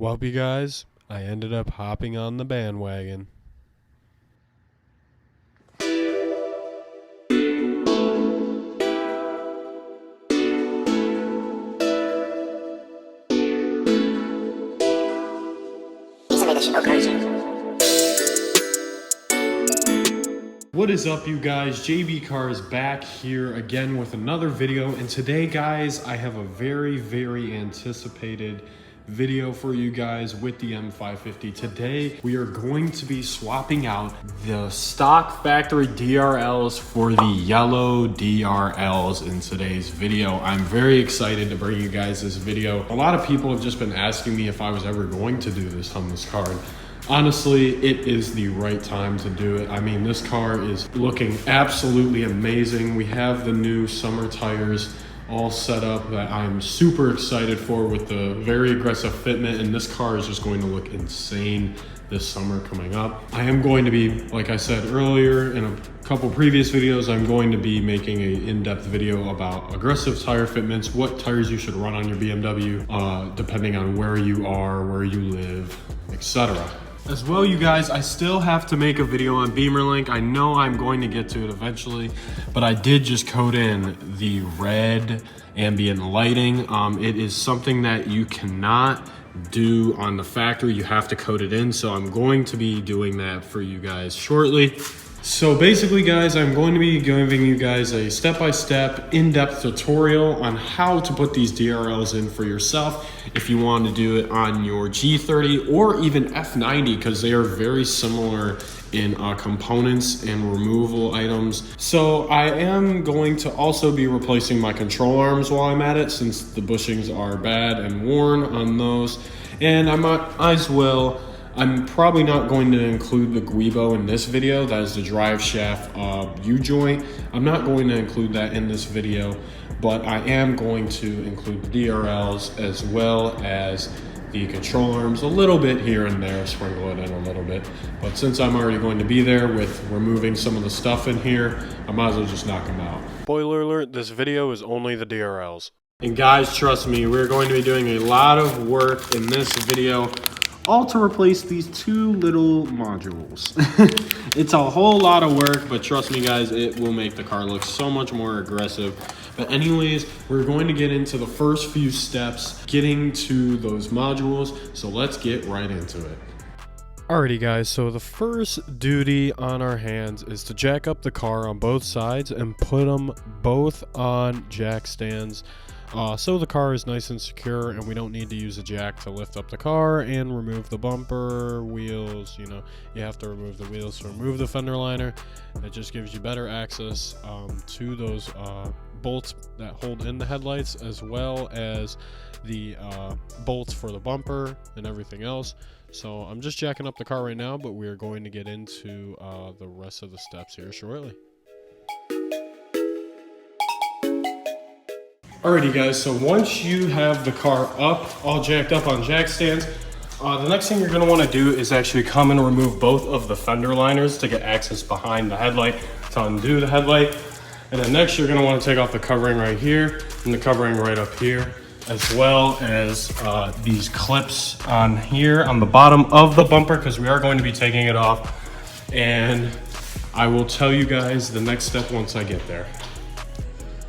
Well, you guys, I ended up hopping on the bandwagon. What is up, you guys? JB Cars back here again with another video, and today, guys, I have a very anticipated video for you guys with the M550. Today we are going to be swapping out the stock factory DRLs for the yellow DRLs in today's video. I'm very excited to bring you guys this video. A lot of people have just been asking me if I was ever going to do this on this car. Honestly, it is the right time to do it. I mean, this car is looking absolutely amazing. We have the new summer tires all set up that I'm super excited for, with the very aggressive fitment, and this car is just going to look insane this summer coming up. I am going to be, like I said earlier in a couple previous videos, I'm going to be making an in-depth video about aggressive tire fitments, what tires you should run on your BMW, depending on where you are, where you live, etc. As well, you guys, I still have to make a video on Beamer Link. I know I'm going to get to it eventually, but I did just code in the red ambient lighting. It is something that you cannot do on the factory. You have to code it in, so I'm going to be doing that for you guys shortly. So basically, guys, I'm going to be giving you guys a step-by-step, in-depth tutorial on how to put these DRLs in for yourself if you want to do it on your G30 or even F90, because they are very similar in components and removal items. So I am going to also be replacing my control arms while I'm at it, since the bushings are bad and worn on those. And I might as well, I'm probably not going to include the Guibo in this video. That is the drive shaft U-joint. I'm not going to include that in this video, but I am going to include the DRLs as well as the control arms a little bit here and there, sprinkle it in a little bit. But since I'm already going to be there with removing some of the stuff in here, I might as well just knock them out. Spoiler alert, this video is only the DRLs. And guys, trust me, we're going to be doing a lot of work in this video, all to replace these two little modules. It's a whole lot of work, but trust me, guys, it will make the car look so much more aggressive. But anyways, we're going to get into the first few steps getting to those modules, so let's get right into it. Alrighty, guys, so the first duty on our hands is to jack up the car on both sides and put them both on jack stands, so the car is nice and secure and we don't need to use a jack to lift up the car and remove the bumper, wheels. You know, you have to remove the wheels to remove the fender liner. It just gives you better access to those bolts that hold in the headlights, as well as the bolts for the bumper and everything else. So I'm just jacking up the car right now, but we are going to get into the rest of the steps here shortly. Alrighty, guys, so once you have the car up, all jacked up on jack stands, the next thing you're going to want to do is actually come and remove both of the fender liners to get access behind the headlight, to undo the headlight. And then next you're going to want to take off the covering right here and the covering right up here, as well as these clips on here on the bottom of the bumper, because we are going to be taking it off. And I will tell you guys the next step once I get there.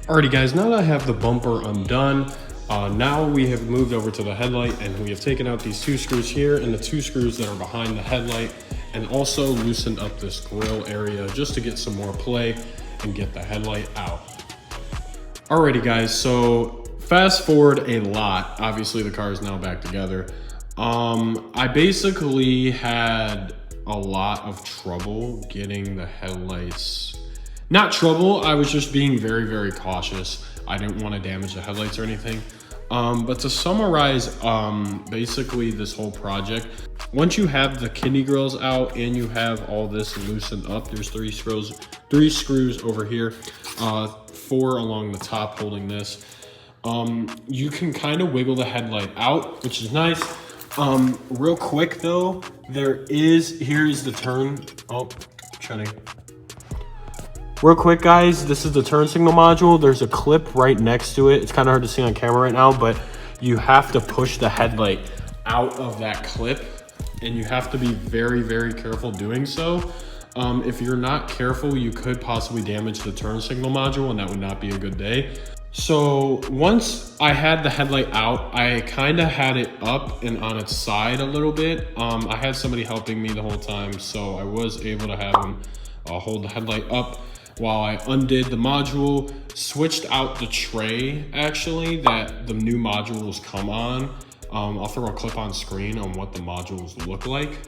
Alrighty, guys, now that I have the bumper undone, now we have moved over to the headlight, and we have taken out these two screws here and the two screws that are behind the headlight, and also loosened up this grill area just to get some more play and get the headlight out. Alrighty, guys, so fast forward a lot. Obviously the car is now back together. I basically had a lot of trouble getting the headlights. Not trouble, I was just being very cautious. I didn't want to damage the headlights or anything. But to summarize basically this whole project, once you have the kidney grills out and you have all this loosened up, there's three screws over here, 4 along the top holding this. You can kind of wiggle the headlight out, which is nice. Real quick though, here's the turn. Real quick, guys, this is the turn signal module. There's a clip right next to it. It's kind of hard to see on camera right now, but you have to push the headlight out of that clip, and you have to be very, very careful doing so. If you're not careful, you could possibly damage the turn signal module, and that would not be a good day. So once I had the headlight out, I kind of had it up and on its side a little bit. I had somebody helping me the whole time, so I was able to have him hold the headlight up while I undid the module, switched out the tray actually that the new modules come on. I'll throw a clip on screen on what the modules look like.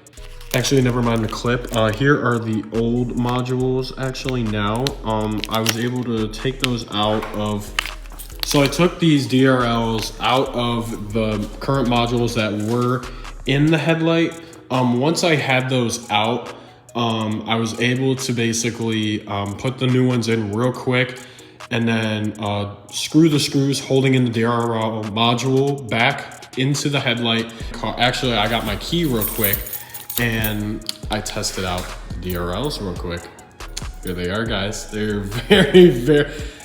Actually, never mind the clip. Here are the old modules actually now. I was able to take those out of, so I took these DRLs out of the current modules that were in the headlight. Once I had those out, I was able to basically put the new ones in real quick and then screw the screws holding in the DRL module back into the headlight. Actually, I got my key real quick and I tested out the DRLs real quick. Here they are, guys. They're very,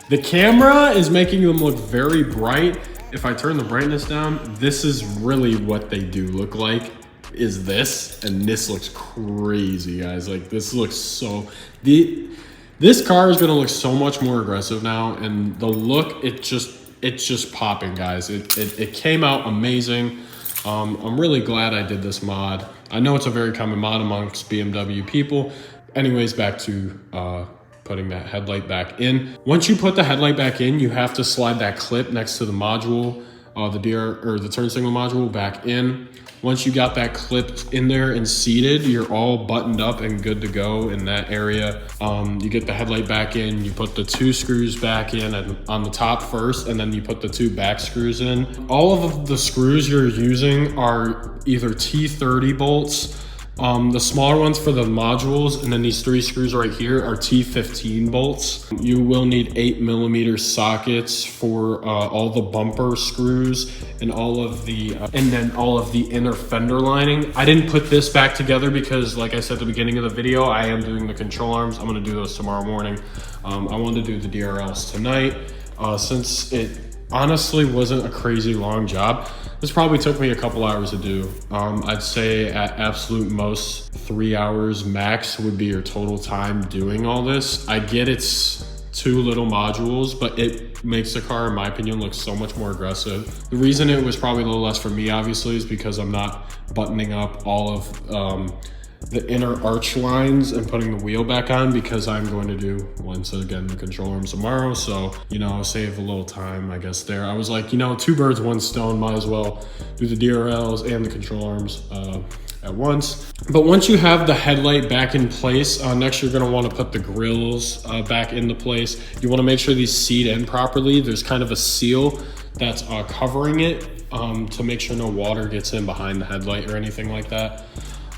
the camera is making them look very bright. If I turn the brightness down, this is really what they do look like, is this, and this looks crazy, guys. Like, this looks so, this car is gonna look so much more aggressive now, and the look, it's just popping, guys. It came out amazing. I'm really glad I did this mod. I know it's a very common mod amongst BMW people. Anyways, back to putting that headlight back in. Once you put the headlight back in, you have to slide that clip next to the module, the turn signal module back in. Once you got that clip in there and seated, you're all buttoned up and good to go in that area. You get the headlight back in, you put the 2 screws back in on the top first, and then you put the 2 back screws in. All of the screws you're using are either T30 bolts, the smaller ones for the modules, and then these 3 screws right here are T15 bolts. You will need 8mm sockets for all the bumper screws and all of the inner fender lining. I didn't put this back together because, like I said at the beginning of the video, I am doing the control arms. I'm gonna do those tomorrow morning. I wanted to do the DRLs tonight since it honestly wasn't a crazy long job. This probably took me a couple hours to do. I'd say at absolute most 3 hours max would be your total time doing all this. I get it's 2 little modules, but it makes the car, in my opinion, look so much more aggressive. The reason it was probably a little less for me, obviously, is because I'm not buttoning up all of the inner arch lines and putting the wheel back on, because I'm going to do, once again, the control arms tomorrow. So, you know, save a little time, I guess, there. I was like, you know, 2 birds, 1 stone, might as well do the DRLs and the control arms at once. But once you have the headlight back in place, next you're gonna wanna put the grills back into place. You wanna make sure these seat in properly. There's kind of a seal that's covering it to make sure no water gets in behind the headlight or anything like that.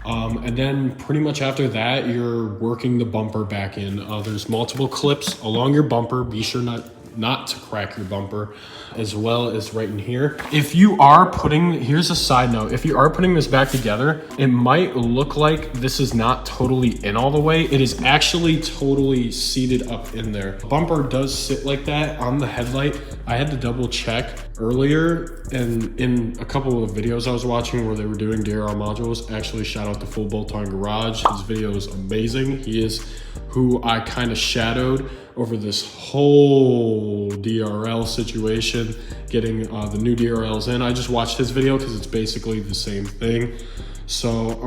And then pretty much after that, you're working the bumper back in. There's multiple clips along your bumper. Be sure not to crack your bumper, as well as right in here. If you are putting, here's a side note, if you are putting this back together, it might look like this is not totally in all the way. It is actually totally seated up in there. The bumper does sit like that on the headlight. I had to double check earlier, and in a couple of videos I was watching where they were doing DRL modules, actually shout out to Full Bolt on Garage. His video is amazing. He is who I kind of shadowed over this whole DRL situation, getting the new DRLs in. I just watched his video because it's basically the same thing. So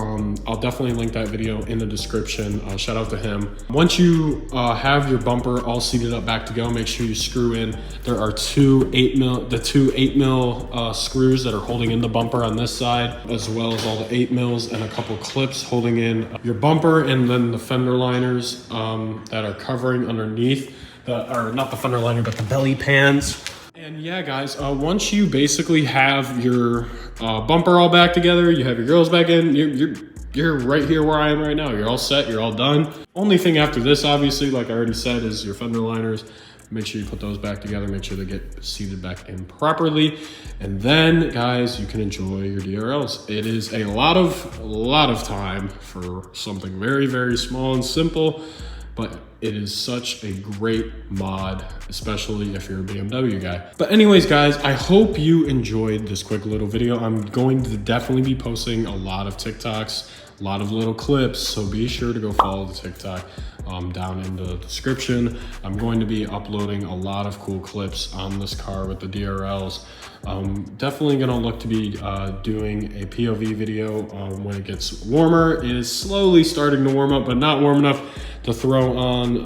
I'll definitely link that video in the description. Shout out to him. Once you have your bumper all seated up back to go, make sure you screw in. There are two 8mm screws that are holding in the bumper on this side, as well as all the 8mm and a couple clips holding in your bumper, and then the fender liners that are covering underneath, or not the fender liner, but the belly pans. And yeah, guys, once you basically have your bumper all back together, you have your grills back in, you're right here where I am right now. You're all set, you're all done. Only thing after this, obviously, like I already said, is your fender liners. Make sure you put those back together, make sure they get seated back in properly. And then, guys, you can enjoy your DRLs. It is a lot of time for something very, very small and simple. but it is such a great mod, especially if you're a BMW guy. But anyways, guys, I hope you enjoyed this quick little video. I'm going to definitely be posting a lot of TikToks, a lot of little clips, so be sure to go follow the TikTok down in the description. I'm going to be uploading a lot of cool clips on this car with the DRLs. Definitely gonna look to be doing a POV video when it gets warmer. It is slowly starting to warm up, but not warm enough to throw on,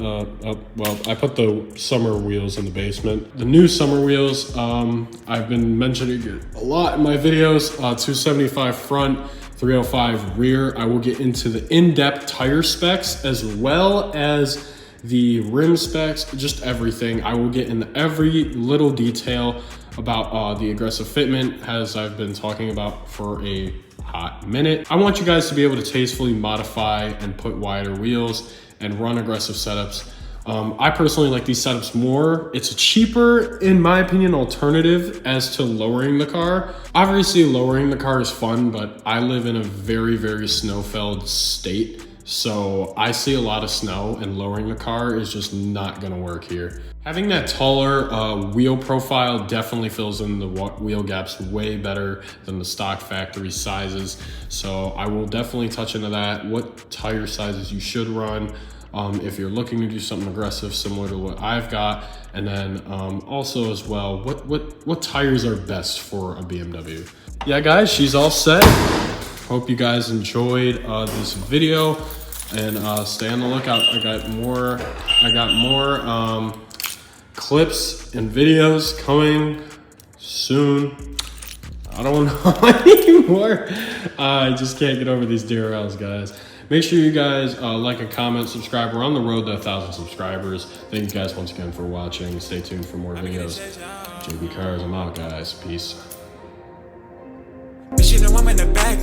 well, I put the summer wheels in the basement. The new summer wheels, I've been mentioning it a lot in my videos, 275 front, 305 rear. I will get into the in-depth tire specs as well as the rim specs, just everything. I will get into every little detail about the aggressive fitment, as I've been talking about for a hot minute. I want you guys to be able to tastefully modify and put wider wheels and run aggressive setups. I personally like these setups more. It's a cheaper, in my opinion, alternative as to lowering the car. Obviously, lowering the car is fun, but I live in a very, very snow-filled state. So I see a lot of snow, and lowering the car is just not gonna work here. Having that taller wheel profile definitely fills in the wheel gaps way better than the stock factory sizes. So I will definitely touch into that, what tire sizes you should run if you're looking to do something aggressive similar to what I've got. And then also as well, what tires are best for a BMW. Yeah guys, she's all set. Hope you guys enjoyed this video, and stay on the lookout. I got more clips and videos coming soon. I don't know anymore. I just can't get over these DRLs, guys. Make sure you guys like and comment, subscribe. We're on the road to 1,000 subscribers. Thank you guys once again for watching. Stay tuned for more videos. JB Cars, I'm out, guys. Peace. But you know I'm in the back.